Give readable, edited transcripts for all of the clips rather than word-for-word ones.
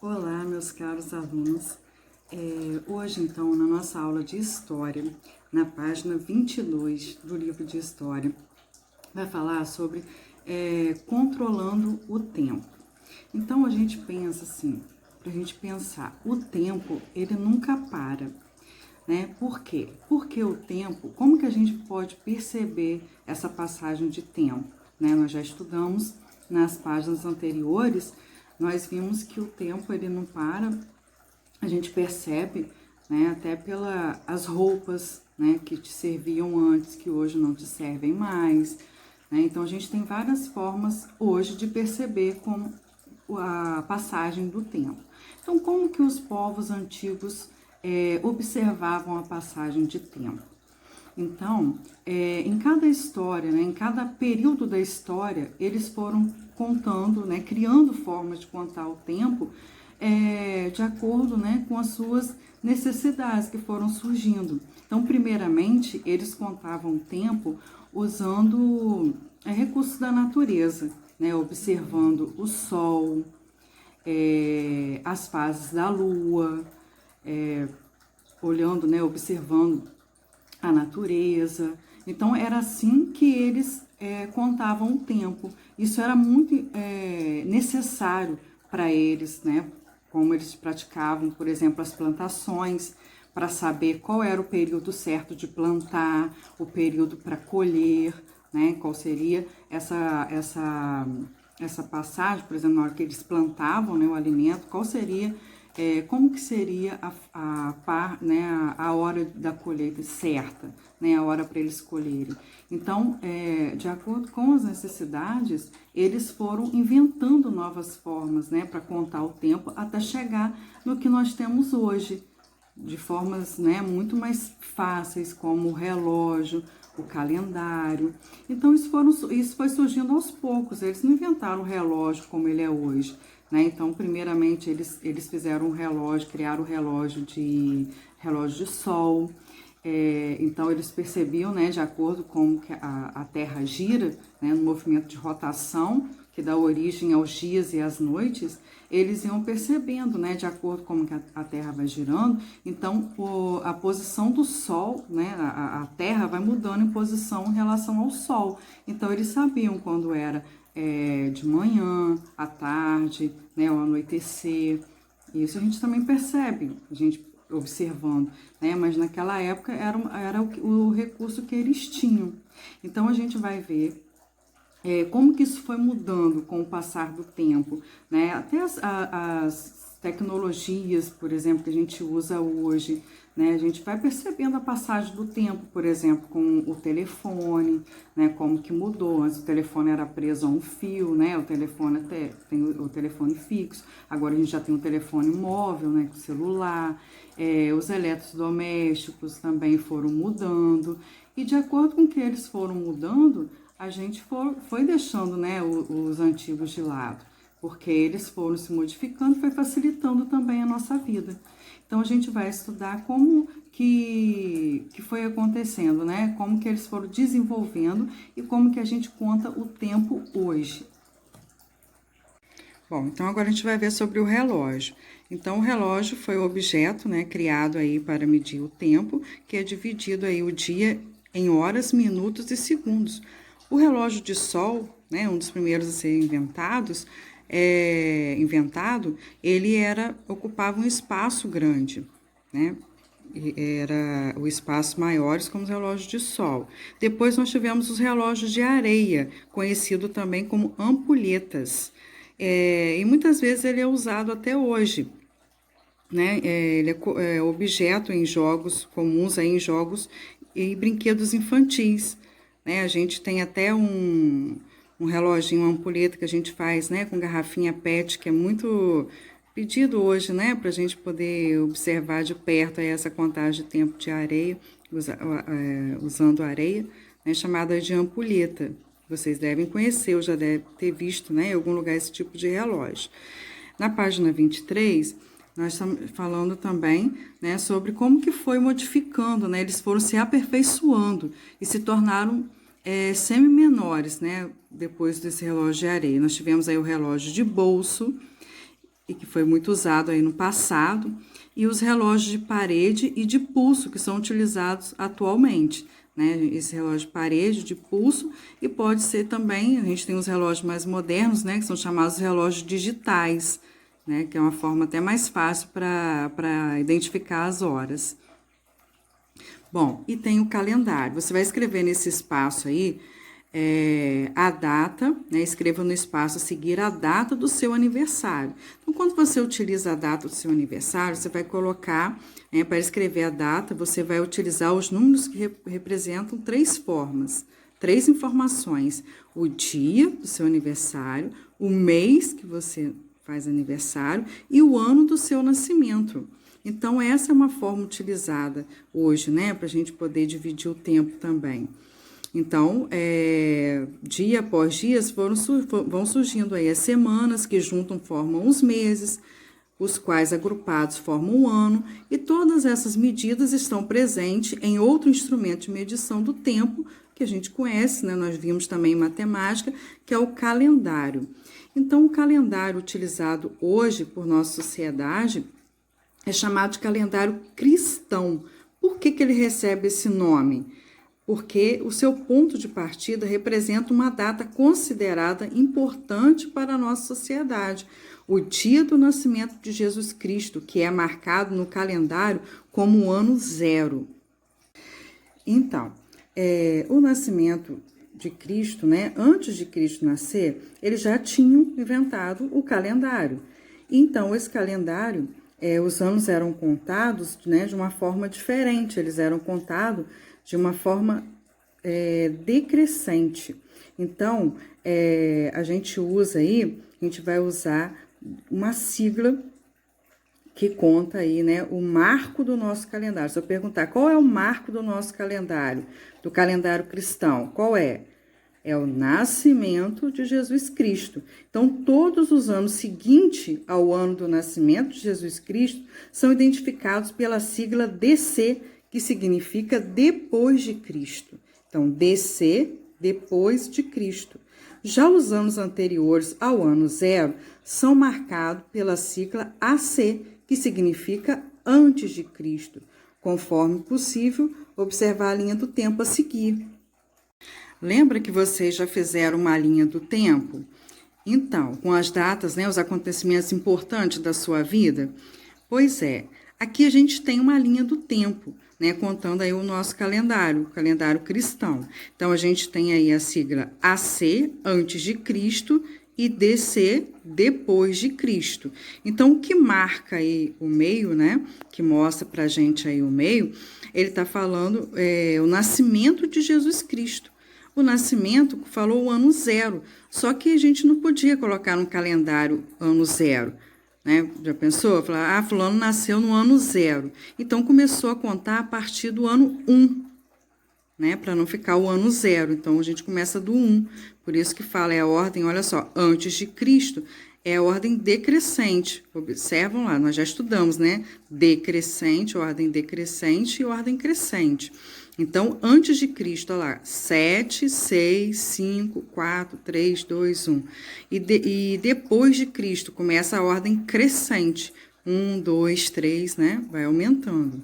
Olá, meus caros alunos. Hoje, então, na nossa aula de História, na página 22 do livro de História, vai falar sobre controlando o tempo. Então, a gente pensa assim, para a gente pensar, o tempo, ele nunca para, né? Por quê? Porque o tempo, como que a gente pode perceber essa passagem de tempo, né? Nós já estudamos nas páginas anteriores, nós vimos que o tempo ele não para, a gente percebe, né, até pelas roupas, né, que te serviam antes, que hoje não te servem mais, né? Então a gente tem várias formas hoje de perceber como a passagem do tempo. Então, como que os povos antigos observavam a passagem de tempo? Então, em cada história, né, em cada período da história, eles foram contando, né, criando formas de contar o tempo de acordo, né, com as suas necessidades que foram surgindo. Então, primeiramente, eles contavam o tempo usando recursos da natureza, né, observando o sol, as fases da lua, olhando, né, observando a natureza. Então, era assim que eles contavam o tempo. Isso era muito necessário para eles, né? Como eles praticavam, por exemplo, as plantações, para saber qual era o período certo de plantar, o período para colher, né? Qual seria essa passagem, por exemplo, na hora que eles plantavam, né, o alimento, qual seria como que seria a hora da colheita certa, né, a hora para eles colherem. Então, de acordo com as necessidades, eles foram inventando novas formas, né, para contar o tempo até chegar no que nós temos hoje, de formas, né, muito mais fáceis, como o relógio, o calendário. Então, isso foi surgindo aos poucos, eles não inventaram o relógio como ele é hoje, né? Então, primeiramente, eles fizeram um relógio, criaram o relógio de sol. Então, eles percebiam, né, de acordo com que a Terra gira, né, no movimento de rotação, que dá origem aos dias e às noites, eles iam percebendo, né, de acordo com que a Terra vai girando. Então, a posição do Sol, né, a Terra vai mudando em posição em relação ao Sol. Então, eles sabiam quando era de manhã, à tarde, né, ao anoitecer. Isso a gente também percebe, a gente observando, né? Mas naquela época era o recurso que eles tinham. Então a gente vai ver como que isso foi mudando com o passar do tempo, né? Até as tecnologias, por exemplo, que a gente usa hoje, né? A gente vai percebendo a passagem do tempo, por exemplo, com o telefone, né? Como que mudou. Antes o telefone era preso a um fio, né? O telefone até tem o telefone fixo. Agora a gente já tem um telefone móvel, né? Com celular. Os eletrodomésticos também foram mudando. E de acordo com que eles foram mudando, a gente foi deixando, né, os antigos de lado, porque eles foram se modificando, foi facilitando também a nossa vida. Então, a gente vai estudar como que foi acontecendo, né, como que eles foram desenvolvendo e como que a gente conta o tempo hoje. Bom, então agora a gente vai ver sobre o relógio. Então, o relógio foi o objeto, né, criado aí para medir o tempo, que é dividido aí o dia em horas, minutos e segundos. O relógio de sol, né, um dos primeiros a ser inventado, ele ocupava um espaço grande, né? Era o espaço maiores como os relógios de sol. Depois nós tivemos os relógios de areia, conhecido também como ampulhetas. E muitas vezes ele é usado até hoje, né? Ele é objeto em jogos comuns, aí, em jogos e brinquedos infantis, né? A gente tem até um reloginho, uma ampulheta que a gente faz, né, com garrafinha PET, que é muito pedido hoje, né, para a gente poder observar de perto aí essa contagem de tempo de areia, usando areia, né, chamada de ampulheta. Vocês devem conhecer, ou já devem ter visto, né, em algum lugar esse tipo de relógio. Na página 23, nós estamos falando também, né, sobre como que foi modificando, né, eles foram se aperfeiçoando e se tornaram semi-menores, né, depois desse relógio de areia. Nós tivemos aí o relógio de bolso, e que foi muito usado aí no passado, e os relógios de parede e de pulso, que são utilizados atualmente, né? Esse relógio de parede, de pulso, e pode ser também, a gente tem os relógios mais modernos, né? Que são chamados relógios digitais, né? Que é uma forma até mais fácil para identificar as horas. Bom, e tem o calendário. Você vai escrever nesse espaço aí a data, né? Escreva no espaço a seguir a data do seu aniversário. Então, quando você utiliza a data do seu aniversário, você vai colocar, para escrever a data, você vai utilizar os números que representam 3 formas, 3 informações: o dia do seu aniversário, o mês que você faz aniversário e o ano do seu nascimento. Então, essa é uma forma utilizada hoje, né, para a gente poder dividir o tempo também. Então, dia após dia vão surgindo aí as semanas que juntam, formam os meses, os quais agrupados formam um ano, e todas essas medidas estão presentes em outro instrumento de medição do tempo que a gente conhece, né? Nós vimos também em matemática, que é o calendário. Então, o calendário utilizado hoje por nossa sociedade é chamado de calendário cristão. Por que ele recebe esse nome? Porque o seu ponto de partida representa uma data considerada importante para a nossa sociedade, o dia do nascimento de Jesus Cristo, que é marcado no calendário como o ano 0. Então, o nascimento de Cristo, né, antes de Cristo nascer, eles já tinham inventado o calendário. Então, esse calendário, os anos eram contados, né, de uma forma diferente, eles eram contados de uma forma decrescente. Então, a gente usa aí, a gente vai usar uma sigla que conta aí, né, o marco do nosso calendário. Se eu perguntar qual é o marco do nosso calendário, do calendário cristão, qual é? É o nascimento de Jesus Cristo. Então, todos os anos seguintes ao ano do nascimento de Jesus Cristo são identificados pela sigla DC, que significa depois de Cristo. Então, DC, depois de Cristo. Já os anos anteriores ao ano 0 são marcados pela sigla AC, que significa antes de Cristo, conforme possível observar a linha do tempo a seguir. Lembra que vocês já fizeram uma linha do tempo? Então, com as datas, né, os acontecimentos importantes da sua vida? Pois é, aqui a gente tem uma linha do tempo, né, contando aí o nosso calendário, o calendário cristão. Então, a gente tem aí a sigla AC, antes de Cristo, e DC, depois de Cristo. Então, o que marca aí o meio, né, que mostra pra gente aí o meio, ele tá falando o nascimento de Jesus Cristo. O nascimento falou o ano 0, só que a gente não podia colocar no calendário ano 0, né? Já pensou? Falar, fulano nasceu no ano 0. Então, começou a contar a partir do ano 1, né? Para não ficar o ano 0. Então, a gente começa do 1. Por isso que fala, a ordem, olha só, antes de Cristo, é a ordem decrescente. Observam lá, nós já estudamos, né? Decrescente, ordem decrescente e ordem crescente. Então, antes de Cristo, olha lá, 7, 6, 5, 4, 3, 2, 1. E depois de Cristo, começa a ordem crescente. 1, 2, 3, né? Vai aumentando.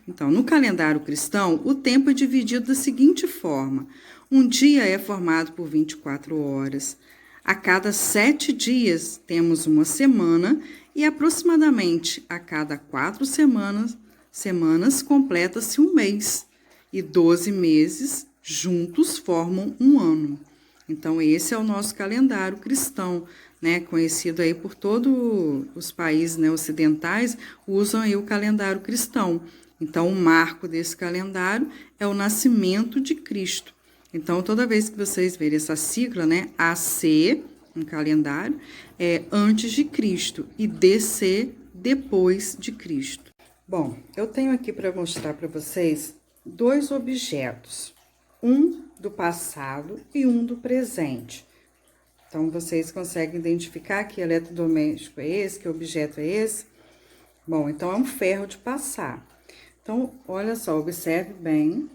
Então, no calendário cristão, o tempo é dividido da seguinte forma. Um dia é formado por 24 horas. A cada 7 dias, temos uma semana e aproximadamente a cada 4 semanas completa-se um mês. E 12 meses juntos formam um ano. Então, esse é o nosso calendário cristão, né? Conhecido aí por todos os países, né, ocidentais, usam aí o calendário cristão. Então, o marco desse calendário é o nascimento de Cristo. Então, toda vez que vocês verem essa sigla, né, AC, um calendário, é antes de Cristo e DC, depois de Cristo. Bom, eu tenho aqui para mostrar para vocês 2 objetos, um do passado e um do presente. Então, vocês conseguem identificar que eletrodoméstico é esse, que objeto é esse? Bom, então é um ferro de passar. Então, olha só, observe bem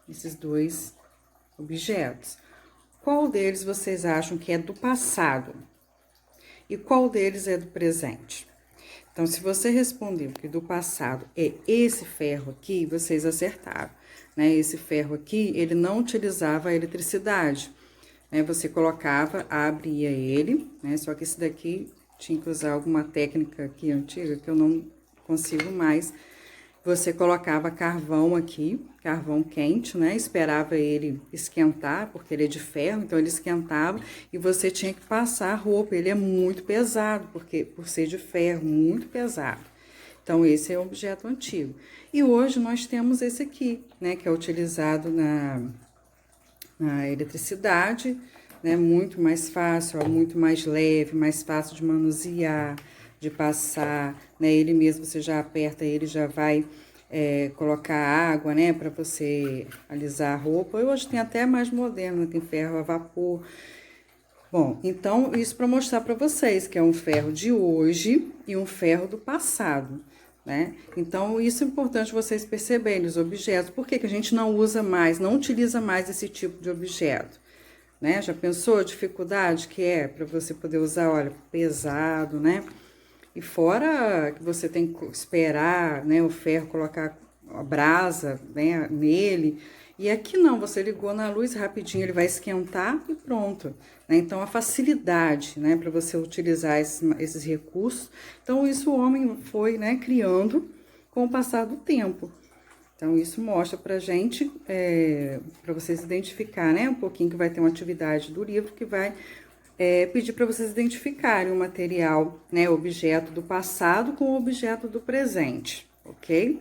esses 2 objetos. Qual deles vocês acham que é do passado? e qual deles é do presente? Então, se você respondeu que do passado é esse ferro aqui, vocês acertaram, né? Esse ferro aqui, ele não utilizava a eletricidade, né? Você colocava, abria ele, né? Só que esse daqui tinha que usar alguma técnica aqui antiga que eu não consigo mais. Você colocava carvão aqui, carvão quente, né? Esperava ele esquentar, porque ele é de ferro, então ele esquentava e você tinha que passar a roupa. Ele é muito pesado, porque por ser de ferro, muito pesado. Então, esse é um objeto antigo. E hoje nós temos esse aqui, né? Que é utilizado na eletricidade, né? Muito mais fácil, ó, muito mais leve, mais fácil de manusear, de passar, né? Ele mesmo, você já aperta, ele já vai colocar água, né? Para você alisar a roupa. E hoje tem até mais moderno, né? Tem ferro a vapor. Bom, então, isso para mostrar para vocês que é um ferro de hoje e um ferro do passado, né? Então, isso é importante vocês perceberem, os objetos. Por que que a gente não usa mais, não utiliza mais esse tipo de objeto? Né? Já pensou a dificuldade que é para você poder usar, olha, pesado, né? E fora que você tem que esperar, né, o ferro colocar a brasa, né, nele. E aqui não, você ligou na luz, rapidinho ele vai esquentar e pronto, né? Então, a facilidade, né, para você utilizar esses recursos. Então, isso o homem foi, né, criando com o passar do tempo. Então, isso mostra pra gente, para vocês identificar, né, um pouquinho que vai ter uma atividade do livro que vai pedir para vocês identificarem o material, né, objeto do passado com o objeto do presente, ok?